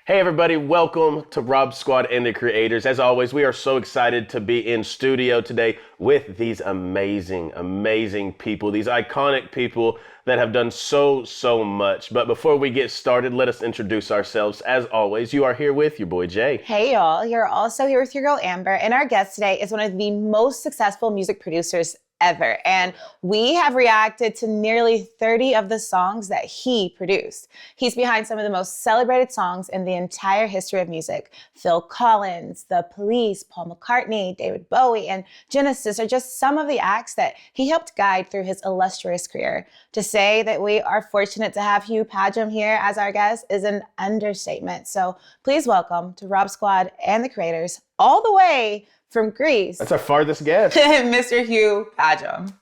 Hey everybody, welcome to Rob Squad and the Creators. As always, we are so excited to be in studio today with these amazing people, these iconic people that have done so much. But before we get started, let us introduce ourselves. As always, you are here with your boy Jay. Hey y'all, you're also here with your girl Amber, and our guest today is one of the most successful music producers ever. And we have reacted to nearly 30 of the songs that he produced. He's behind some of the most celebrated songs in the entire history of music. Phil Collins, The Police, Paul McCartney, David Bowie, and Genesis are just some of the acts that he helped guide through his illustrious career. To say that we are fortunate to have Hugh Padgham here as our guest is an understatement. So please welcome to Rob Squad and the Creators, all the way from Greece. That's our farthest guest. Mr. Hugh Padgham.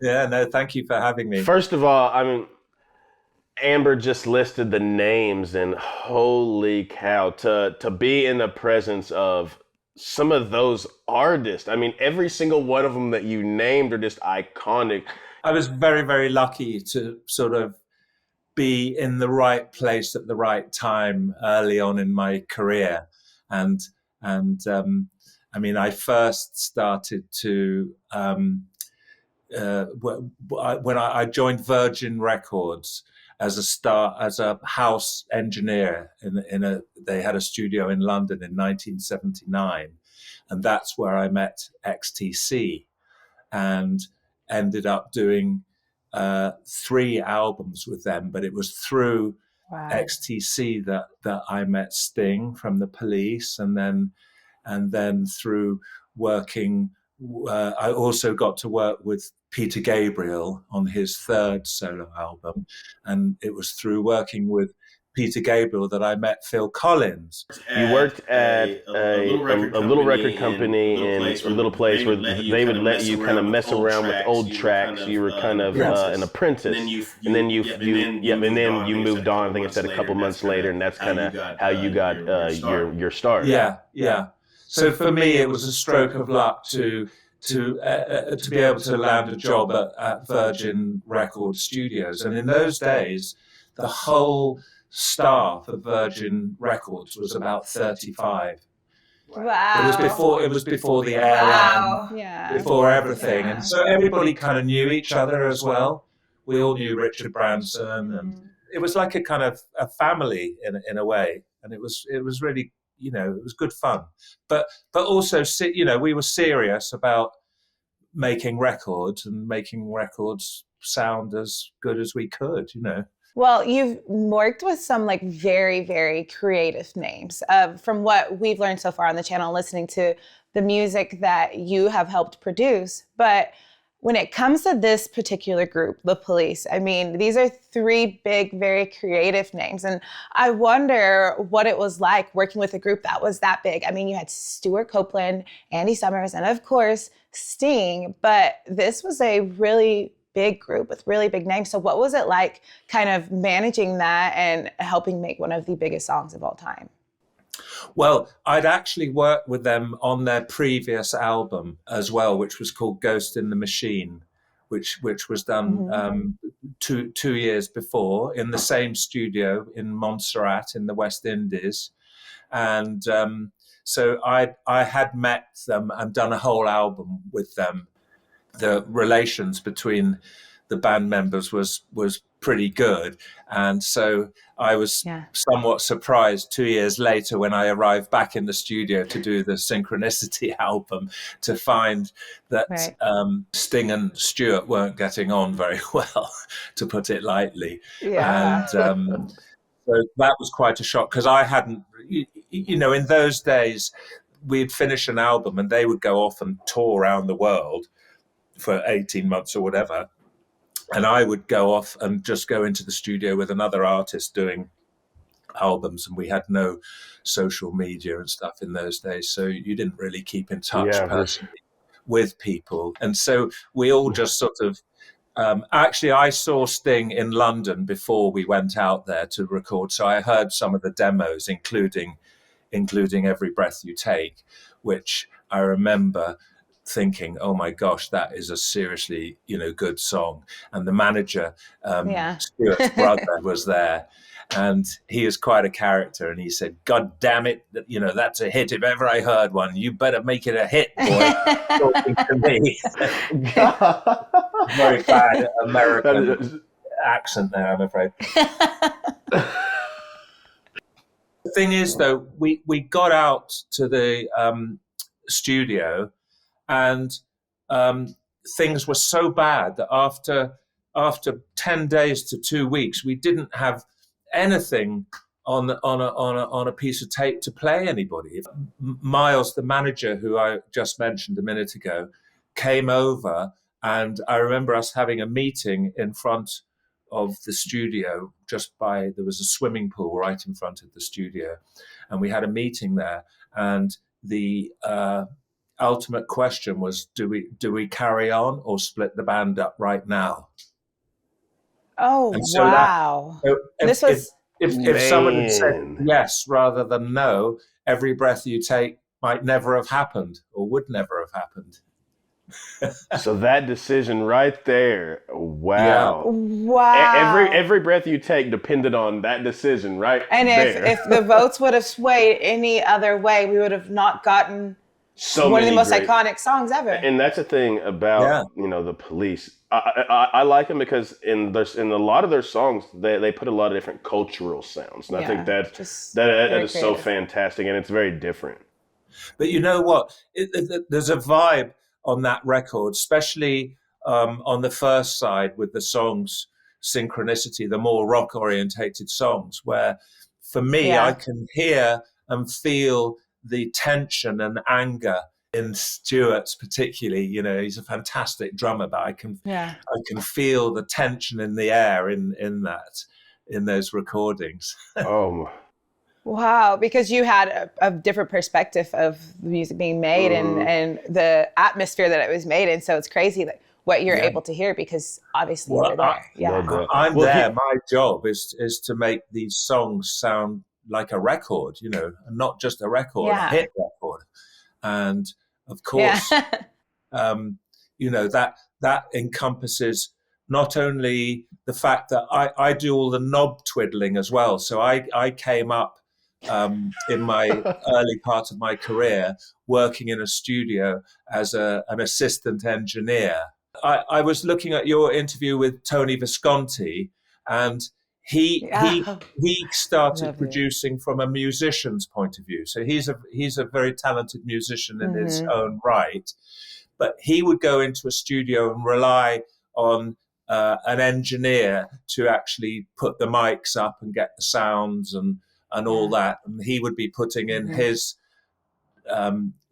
Yeah, no, thank you for having me. First of all, Amber just listed the names, and holy cow, to be in the presence of some of those artists. I mean, every single one of them that you named are just iconic. I was very lucky to sort of be in the right place at the right time early on in my career. And I mean, I first started to, when I joined Virgin Records as a house engineer they had a studio in London in 1979. And that's where I met XTC and ended up doing 3 albums with them, but it was through XTC that I met Sting from The Police, and then through working, I also got to work with Peter Gabriel on his 3rd solo album, and it was through working with Peter Gabriel that I met Phil Collins. You worked at a little record company in a little place where they would let you kind of mess around with old tracks. You were kind of an apprentice, and then you moved on. I think it said a couple months later, and that's kind of how you got your start. Yeah. So for me, it was a stroke of luck to be able to land a job at Virgin Record Studios, and in those days, the whole staff of Virgin Records was about 35. Wow. It was before the airline, before everything. And so everybody kind of knew each other as well. We all knew Richard Branson, and it was like a kind of a family in a way. And it was really, it was good fun. But also, we were serious about making records and making records sound as good as we could, Well, you've worked with some very creative names. From what we've learned so far on the channel, listening to the music that you have helped produce. But when it comes to this particular group, The Police, I mean, these are 3 big, very creative names. And I wonder what it was like working with a group that was that big. I mean, you had Stuart Copeland, Andy Summers, and of course, Sting. But this was a really big group with really big names. So what was it like kind of managing that and helping make one of the biggest songs of all time? Well, I'd actually worked with them on their previous album as well, which was called Ghost in the Machine, which was done two years before in the same studio in Montserrat in the West Indies. And so I had met them and done a whole album with them. The relations between the band members was pretty good. And so I was somewhat surprised 2 years later when I arrived back in the studio to do the Synchronicity album to find that Sting and Stuart weren't getting on very well, to put it lightly. And so that was quite a shock, because I hadn't, in those days, we'd finish an album and they would go off and tour around the world for 18 months or whatever. And I would go off and just go into the studio with another artist doing albums. And we had no social media and stuff in those days. So you didn't really keep in touch personally with people. And so we all just sort of, actually, I saw Sting in London before we went out there to record. So I heard some of the demos, including Every Breath You Take, which I remember thinking, oh my gosh, that is a seriously, good song. And the manager, Yeah. Stuart's brother, was there. And he is quite a character. And he said, God damn it, that's a hit. If ever I heard one, you better make it a hit, boy. Talking to me. Very bad American accent there, I'm afraid. The thing is, though, we got out to the studio, and things were so bad that after 10 days to 2 weeks, we didn't have anything on a piece of tape to play anybody. Miles, the manager who I just mentioned a minute ago, came over, and I remember us having a meeting in front of the studio. There was a swimming pool right in front of the studio, and we had a meeting there, and the ultimate question was, do we carry on or split the band up right now? Oh, so wow. If someone had said yes rather than no, every breath you take might never have happened or would never have happened. So that decision right there, wow. Yeah. Wow. Every breath you take depended on that decision right and there. if the votes would have swayed any other way, we would have not gotten one of the most iconic songs ever. And that's the thing about the Police. I like them because in a lot of their songs they put a lot of different cultural sounds, and I think that is so fantastic, and it's very different. But you know what? There's a vibe on that record, especially on the first side with the songs Synchronicity, the more rock orientated songs, where for me I can hear and feel the tension and anger in Stuart's, particularly. He's a fantastic drummer, but I can feel the tension in the air in those recordings. Oh. Wow, because you had a different perspective of the music being made and the atmosphere that it was made in. So it's crazy what you're able to hear, because obviously you're there. I'm there. My job is to make these songs sound like a record, and not just a record, a hit record. And of course, that encompasses not only the fact that I do all the knob twiddling as well. So I came up in my early part of my career working in a studio as an assistant engineer. I was looking at your interview with Tony Visconti, and he started producing from a musician's point of view. So he's a very talented musician in his own right, but he would go into a studio and rely on an engineer to actually put the mics up and get the sounds and all that, and he would be putting in his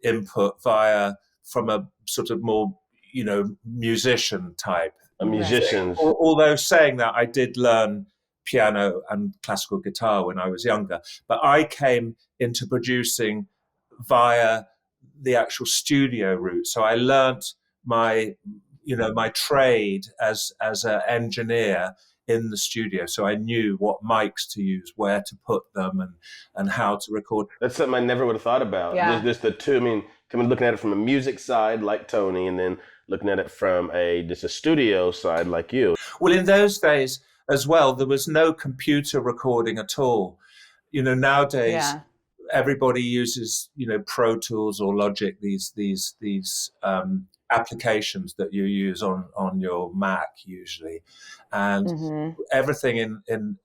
input from a sort of more musician type. A musician. Although saying that, I did learn piano and classical guitar when I was younger, but I came into producing via the actual studio route. So I learnt my trade as an engineer in the studio. So I knew what mics to use, where to put them, and how to record. That's something I never would have thought about. Yeah. Just the two. I mean, looking at it from a music side like Tony, and then looking at it from a studio side like you. Well, in those days as well, there was no computer recording at all. Nowadays everybody uses Pro Tools or Logic, these applications that you use on your Mac usually, and everything in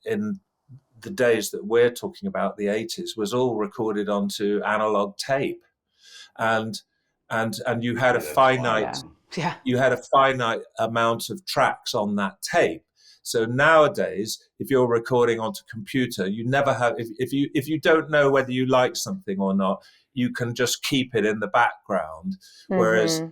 the days that we're talking about, the 80s, was all recorded onto analog tape, and you had a finite amount of tracks on that tape. So nowadays, if you're recording onto computer, you never have. If you don't know whether you like something or not, you can just keep it in the background. Whereas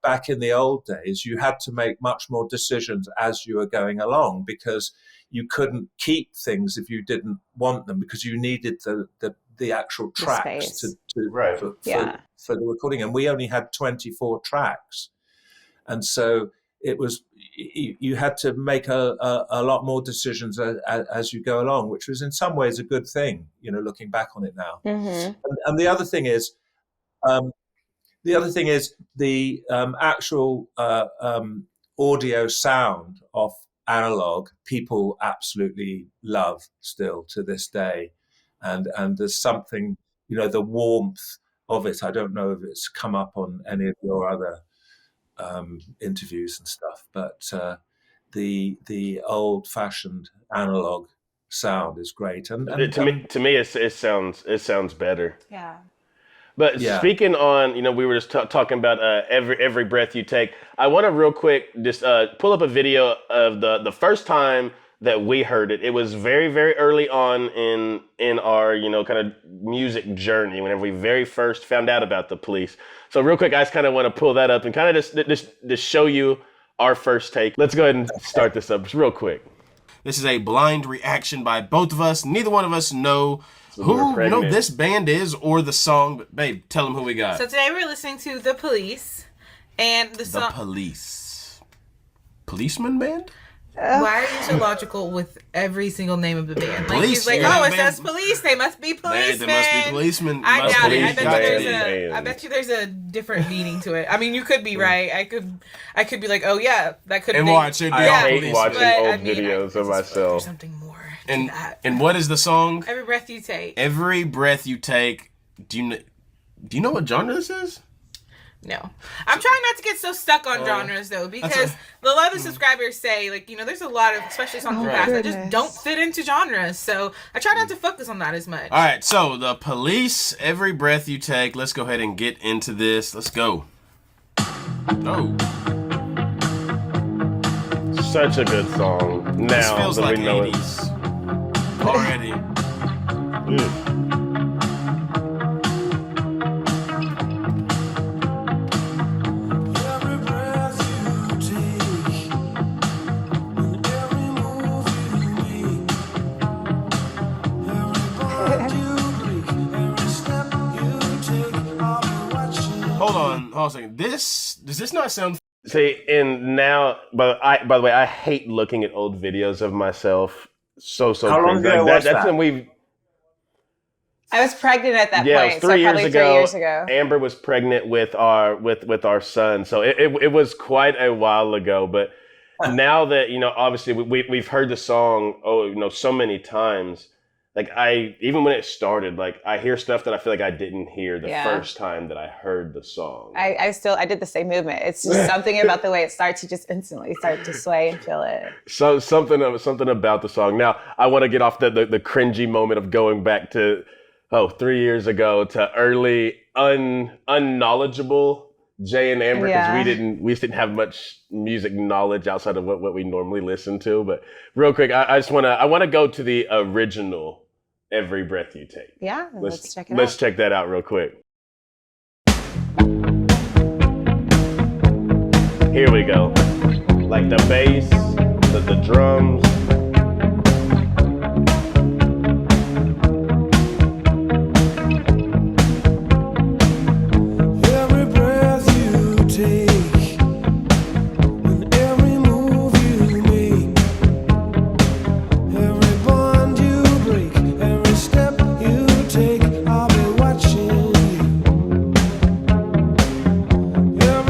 back in the old days, you had to make much more decisions as you were going along, because you couldn't keep things if you didn't want them, because you needed the actual tracks for the recording, and we only had 24 tracks, and so it was, you had to make a lot more decisions as you go along, which was in some ways a good thing, looking back on it now. And the other thing is, the other thing is the actual audio sound of analog. People absolutely love still to this day, and there's something, the warmth of it. I don't know if it's come up on any of your other interviews and stuff, but the old-fashioned analog sound is great. And to me, it sounds better. Yeah. But Yeah. speaking on, we were just talking about every breath you take. I want to real quick just pull up a video of the first time that we heard it. It was very, very early on in our, kind of music journey, whenever we very first found out about the Police. So real quick, I just kind of want to pull that up and kind of just show you our first take. Let's go ahead and start this up just real quick. This is a blind reaction by both of us. Neither one of us know who this band is or the song, but babe, tell them who we got. So today we're listening to The Police, and the song... The Police. Policeman band? Why are you so logical with every single name of the band? Like, Police, he's like, yeah, it says police, they must be policemen. They must be policemen. I doubt it. I bet you there's a different meaning to it. I mean, you could be right. I could be like, oh yeah, that could be. And watch it. I hate watching old videos of myself. There's something more to that. And what is the song? Every breath you take. Every breath you take. Do you know what genre this is? No. I'm trying not to get so stuck on genres, though, because a lot of the subscribers say, like, there's a lot of, especially songs from the past, that just don't fit into genres. So I try not to focus on that as much. All right, so The Police, Every Breath You Take. Let's go ahead and get into this. Let's go. Oh. Such a good song. Now this feels that like we know 80s. Already. Hold on a second. Does this not sound? See, and now, but by the way, I hate looking at old videos of myself. So How long ago was that's when we. I was pregnant at that Yeah, point, it was 3 years probably ago. 3 years ago. Amber was pregnant with our son, so it was quite a while ago. But now that obviously we've heard the song so many times. Like even when it started, like I hear stuff that I feel like I didn't hear the first time that I heard the song. I did the same movement. It's just something about the way it starts. You just instantly start to sway and feel it. So something about the song. Now I want to get off the cringy moment of going back to 3 years ago to early unknowledgeable Jay and Amber, because we just didn't have much music knowledge outside of what we normally listen to. But real quick, I want to go to the original Every Breath You Take. Yeah, let's check it out. Let's check that out real quick. Here we go. Like the bass, the drums.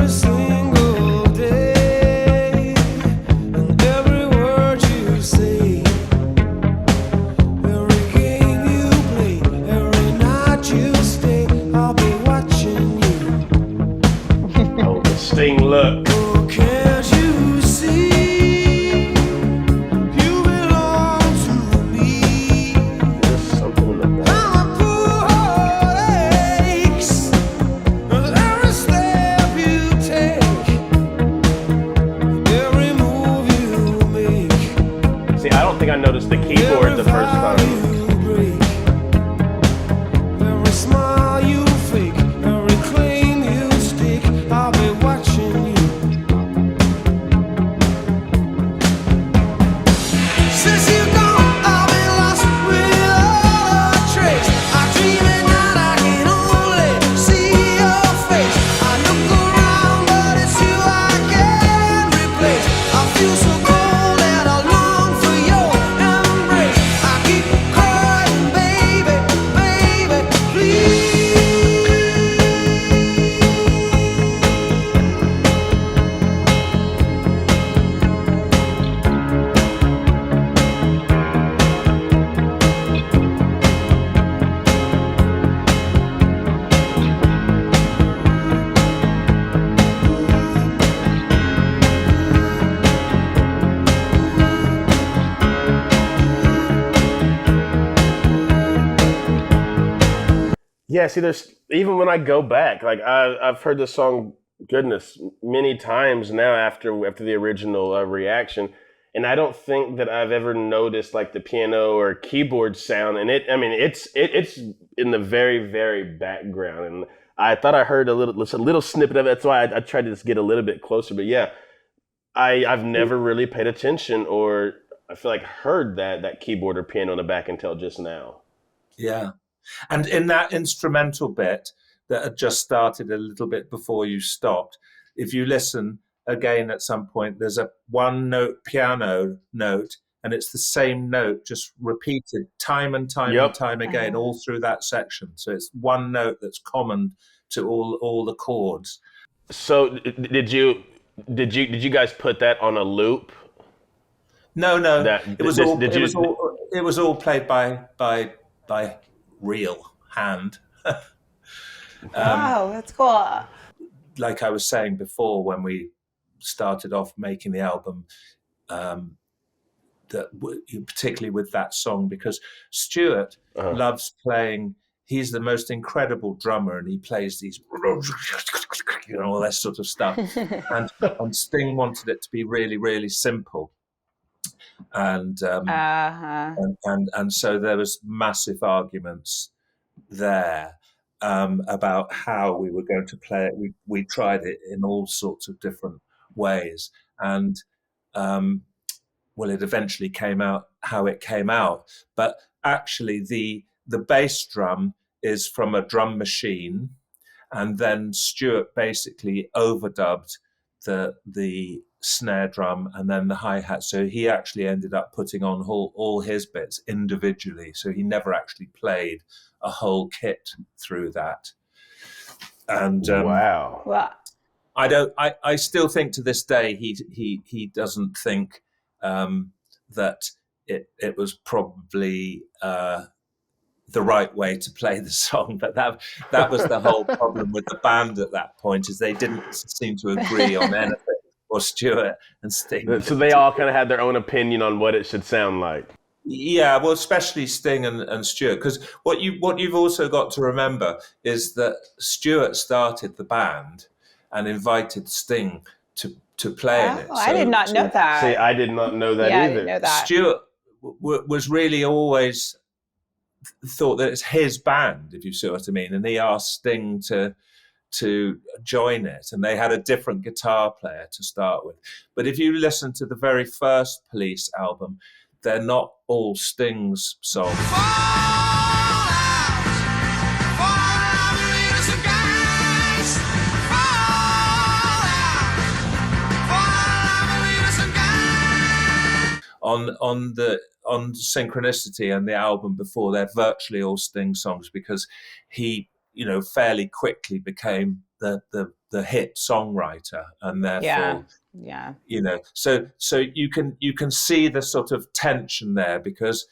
Single day, and every word you say. Yeah, see, there's even when I go back, like I've heard this song, goodness, many times now after the original reaction, and I don't think that I've ever noticed like the piano or keyboard sound, and it's in the very very background, and I thought I heard a little snippet of it. That's why I tried to just get a little bit closer, but yeah, I've never really paid attention or I feel like heard that keyboard or piano in the back until just now. Yeah. And in that instrumental bit that had just started a little bit before you stopped, if you listen again at some point, there's a one note piano note, and it's the same note just repeated time and time and time again all through that section. So it's one note that's common to all the chords. So did you guys put that on a loop? No. It was all played by real hand. Wow, that's cool. Like I was saying before, when we started off making the album, particularly with that song, because Stuart loves playing. He's the most incredible drummer, and he plays these, all that sort of stuff. and Sting wanted it to be really, really simple. And so there was massive arguments there about how we were going to play it. We tried it in all sorts of different ways, and it eventually came out how it came out. But actually, the bass drum is from a drum machine, and then Stuart basically overdubbed the snare drum and then the hi-hat. So he actually ended up putting on all his bits individually. So he never actually played a whole kit through that. And wow. I still think to this day he doesn't think that it was probably the right way to play the song, but that was the whole problem with the band at that point, is they didn't seem to agree on anything. Or Stuart and Sting. So they all kind of had their own opinion on what it should sound like. Yeah, well, especially Sting and Stuart, because what you've also got to remember is that Stuart started the band and invited Sting to play in it. Oh, I did not know that. See, I did not know that either. I didn't know that. Stuart was really always thought that it's his band, if you see what I mean, and he asked Sting to join it, and they had a different guitar player to start with. But if you listen to the very first Police album, they're not all Sting's songs. On Synchronicity and the album before, they're virtually all Sting songs, because he fairly quickly became the hit songwriter, and therefore so you can see the sort of tension there, because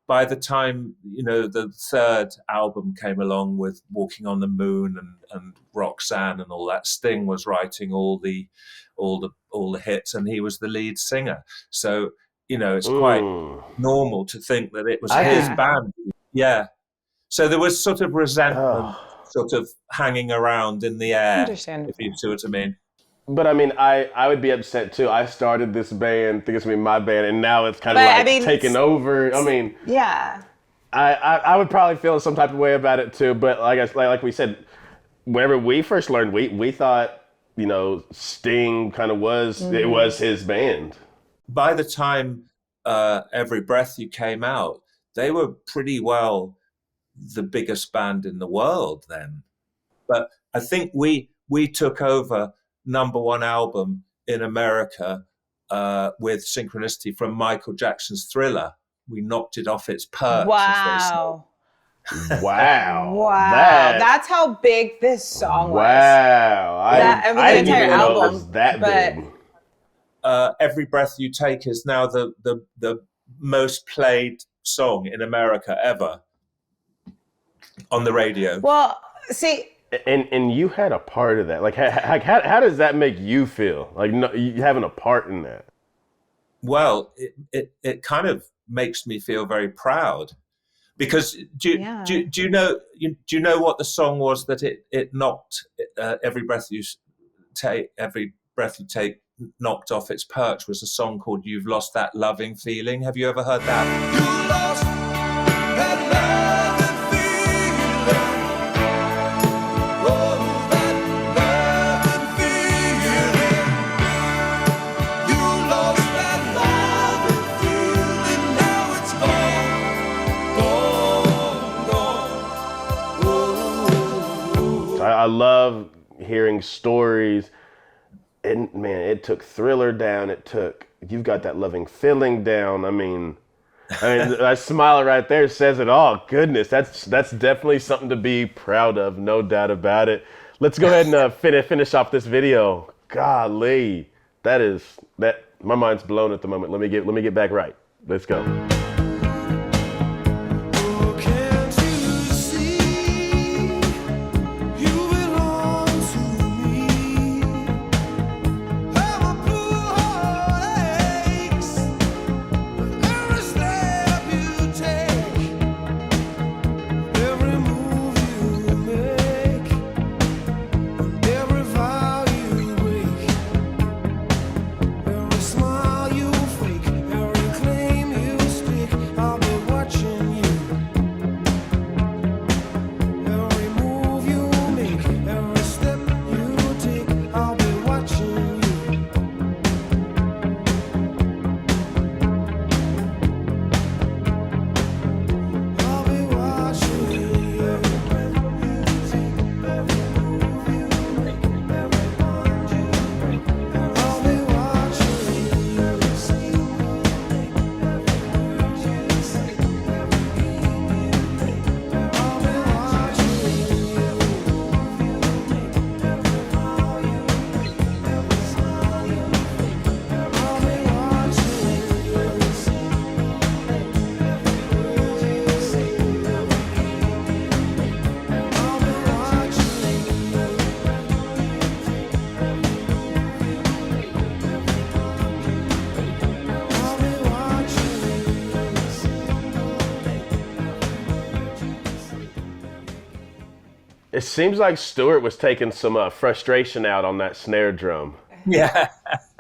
by the time the third album came along with Walking on the Moon and Roxanne and all that, Sting was writing all the hits, and he was the lead singer. So it's quite normal to think that it was his band. Yeah. So there was sort of resentment sort of hanging around in the air, if you see what I mean. But I mean, I would be upset too. I started this band, think it's gonna be my band, and now it's kind of taking over. I mean, yeah. I would probably feel some type of way about it too. But like we said, whenever we first learned, we thought Sting kind of was it was his band. By the time Every Breath You came out, they were pretty well the biggest band in the world then. But I think we took over #1 album in America with Synchronicity from Michael Jackson's Thriller. We knocked it off its perch. Wow. Wow. That's how big this song was. Wow. I didn't even know it was that big. Every Breath You Take is now the most played song in America ever on the radio. Well, see, and you had a part of that. Like how does that make you feel? Like you having a part in that? Well, it kind of makes me feel very proud, Because do you know what the song was that it knocked every breath you take knocked off its perch? Was a song called "You've Lost That Loving Feeling." Have you ever heard that? You lost that loving feeling. Oh, that loving feeling. You lost that loving feeling. Now it's gone. I love hearing stories. And man, it took Thriller down. It took You've Got That Loving Feeling down. I mean, that smile right there says it all. Goodness, that's definitely something to be proud of, no doubt about it. Let's go ahead and finish off this video. Golly, that my mind's blown at the moment. Let me get back right. Let's go. It seems like Stewart was taking some frustration out on that snare drum. Yeah.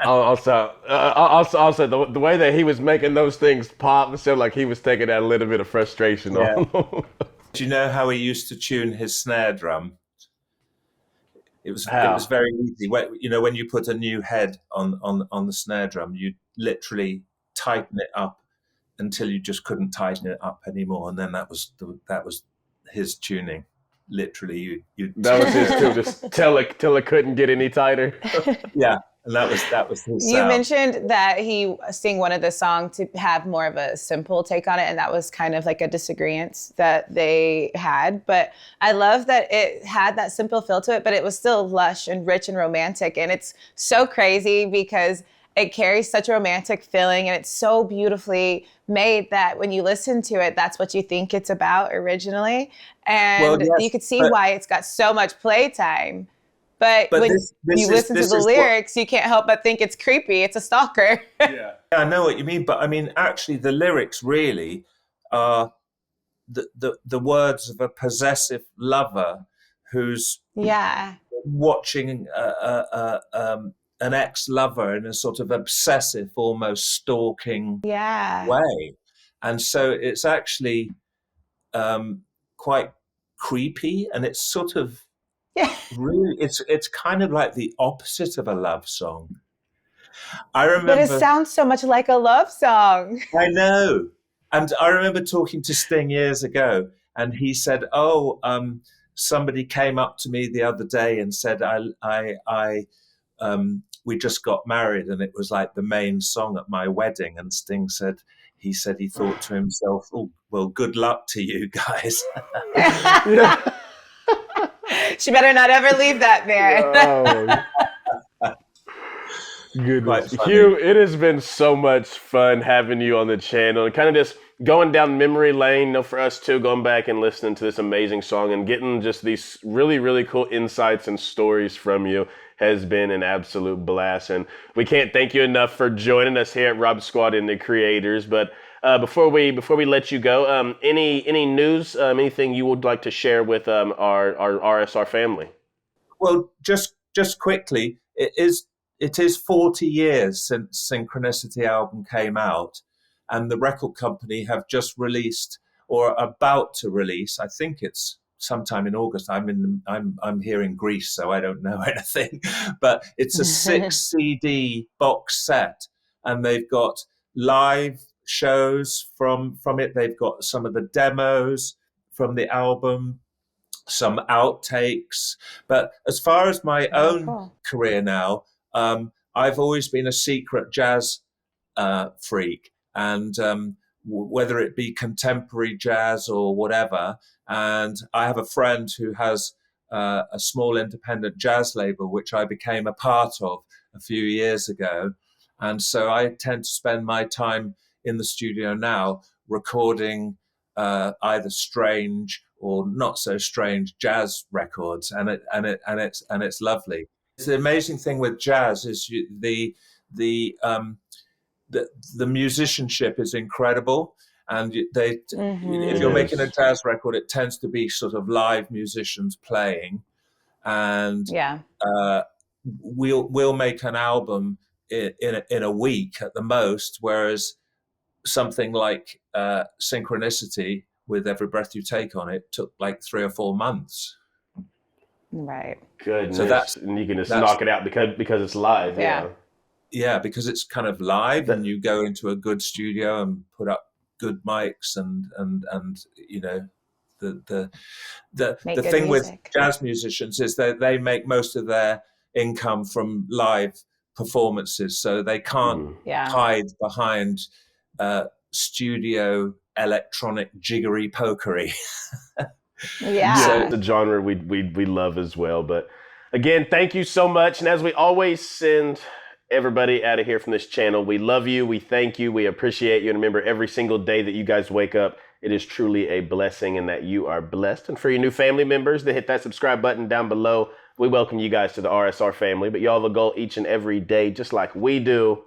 Also, the way that he was making those things pop, it sounded like he was taking out a little bit of frustration on. Do you know how he used to tune his snare drum? It was very easy. When you put a new head on the snare drum, you literally tighten it up until you just couldn't tighten it up anymore, and then that was his tuning. Literally, that was his too. Just till it couldn't get any tighter. Yeah, and that was his sound. You mentioned that he sang one of the songs to have more of a simple take on it, and that was kind of like a disagreement that they had. But I love that it had that simple feel to it, but it was still lush and rich and romantic, and it's so crazy because it carries such a romantic feeling, and it's so beautifully made that when you listen to it, that's what you think it's about originally. And you could see why it's got so much playtime. But when you listen to the lyrics, you can't help but think it's creepy. It's a stalker. Yeah, I know what you mean. But I mean, actually, the lyrics really are the words of a possessive lover who's watching an ex-lover in a sort of obsessive, almost stalking way. And so it's actually quite creepy, and it's sort of really, it's kind of like the opposite of a love song. I remember, but it sounds so much like a love song. I know. And I remember talking to Sting years ago, and he said, somebody came up to me the other day and said, we just got married, and it was like the main song at my wedding. And Sting said he thought to himself, "Oh, well, good luck to you guys." She better not ever leave that man. Goodness. Hugh, it has been so much fun having you on the channel and kind of just going down memory lane, for us too, going back and listening to this amazing song and getting just these really, really cool insights and stories from you has been an absolute blast. And we can't thank you enough for joining us here at Rob Squad and the Creators. But Before we let you go, any news, anything you would like to share with our RSR family? Well, just quickly, it is 40 years since Synchronicity album came out, and the record company have just released, or about to release, I think it's sometime in August. I'm here in Greece, so I don't know anything, but it's a 6 CD box set, and they've got live shows from it. They've got some of the demos from the album, some outtakes. But as far as my own career now, I've always been a secret jazz freak, and whether it be contemporary jazz or whatever. And I have a friend who has a small independent jazz label, which I became a part of a few years ago. And so I tend to spend my time in the studio now recording either strange or not so strange jazz records, and it's lovely. The amazing thing with jazz is the musicianship is incredible, and if you're making a jazz record, it tends to be sort of live musicians playing, and we'll make an album in a week at the most, whereas something like Synchronicity, with Every Breath You Take on it, took like 3 or 4 months. Right. Goodness. So and you can just knock it out because it's live. Yeah, because it's kind of live, and you go into a good studio and put up good mics, and you know, the thing with jazz musicians is that they make most of their income from live performances, so they can't hide behind studio electronic jiggery pokery. So the genre we love as well. But again, thank you so much. And as we always send everybody out of here from this channel, we love you, we thank you, we appreciate you, and remember, every single day that you guys wake up, it is truly a blessing, and that you are blessed. And for your new family members, to hit that subscribe button down below. We welcome you guys to the RSR family, but y'all have a goal each and every day, just like we do.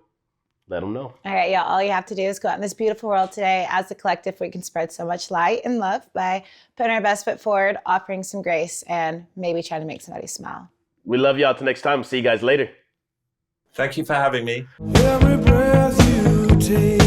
Let them know. All right, y'all. All you have to do is go out in this beautiful world today. As a collective, we can spread so much light and love by putting our best foot forward, offering some grace, and maybe trying to make somebody smile. We love y'all. Till next time. See you guys later. Thank you for having me. Every breath you take.